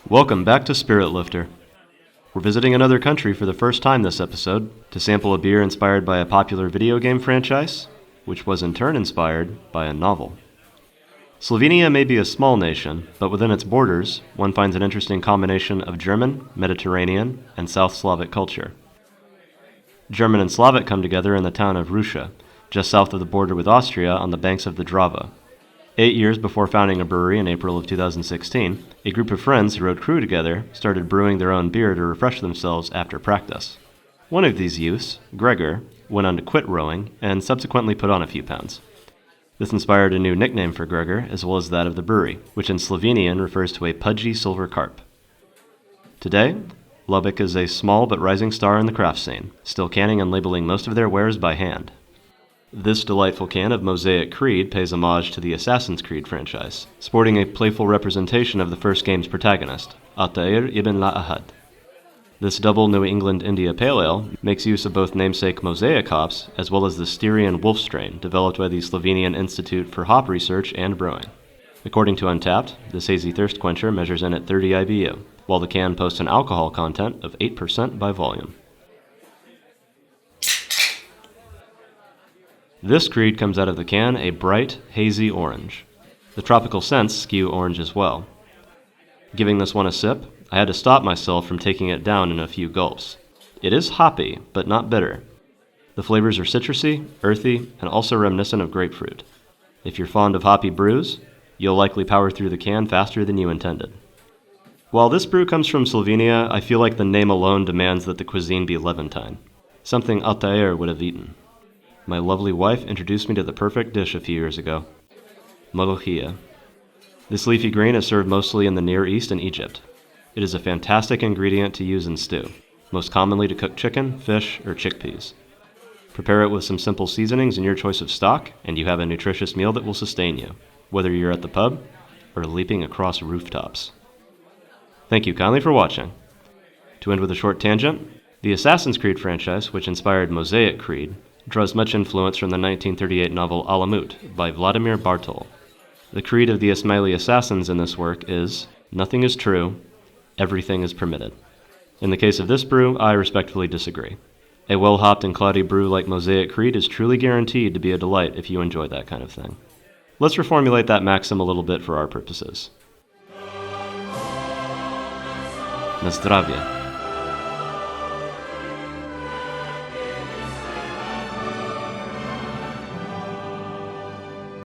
Welcome back to SpiritLifter. We're visiting another country for the first time this episode to sample a beer inspired by a popular video game franchise, which was in turn inspired by a novel. Slovenia may be a small nation, but within its borders, one finds an interesting combination of German, Mediterranean, and South Slavic culture. German and Slavic come together in the town of Russia, just south of the border with Austria on the banks of the Drava. 8 years before founding a brewery in April of 2016, a group of friends who rode crew together started brewing their own beer to refresh themselves after practice. One of these youths, Gregor, went on to quit rowing and subsequently put on a few pounds. This inspired a new nickname for Gregor, as well as that of the brewery, which in Slovenian refers to a pudgy silver carp. Today, Lobik is a small but rising star in the craft scene, still canning and labeling most of their wares by hand. This delightful can of Mosaic Creed pays homage to the Assassin's Creed franchise, sporting a playful representation of the first game's protagonist, Altair ibn Ahad. This double New England India Pale Ale makes use of both namesake Mosaic hops as well as the Styrian Wolf strain developed by the Slovenian Institute for Hop Research and Brewing. According to Untappd, this hazy thirst quencher measures in at 30 IBU, while the can posts an alcohol content of 8% by volume. This Creed comes out of the can a bright, hazy orange. The tropical scents skew orange as well. Giving this one a sip, I had to stop myself from taking it down in a few gulps. It is hoppy, but not bitter. The flavors are citrusy, earthy, and also reminiscent of grapefruit. If you're fond of hoppy brews, you'll likely power through the can faster than you intended. While this brew comes from Slovenia, I feel like the name alone demands that the cuisine be Levantine, something Altair would have eaten. My lovely wife introduced me to the perfect dish a few years ago, molokhia. This leafy grain is served mostly in the Near East and Egypt. It is a fantastic ingredient to use in stew, most commonly to cook chicken, fish, or chickpeas. Prepare it with some simple seasonings and your choice of stock, and you have a nutritious meal that will sustain you, whether you're at the pub or leaping across rooftops. Thank you kindly for watching. To end with a short tangent, the Assassin's Creed franchise, which inspired Mosaic Creed, draws much influence from the 1938 novel Alamut by Vladimir Bartol. The creed of the Ismaili assassins in this work is, nothing is true, everything is permitted. In the case of this brew, I respectfully disagree. A well-hopped and cloudy brew like Mosaic Creed is truly guaranteed to be a delight if you enjoy that kind of thing. Let's reformulate that maxim a little bit for our purposes. Na zdravje.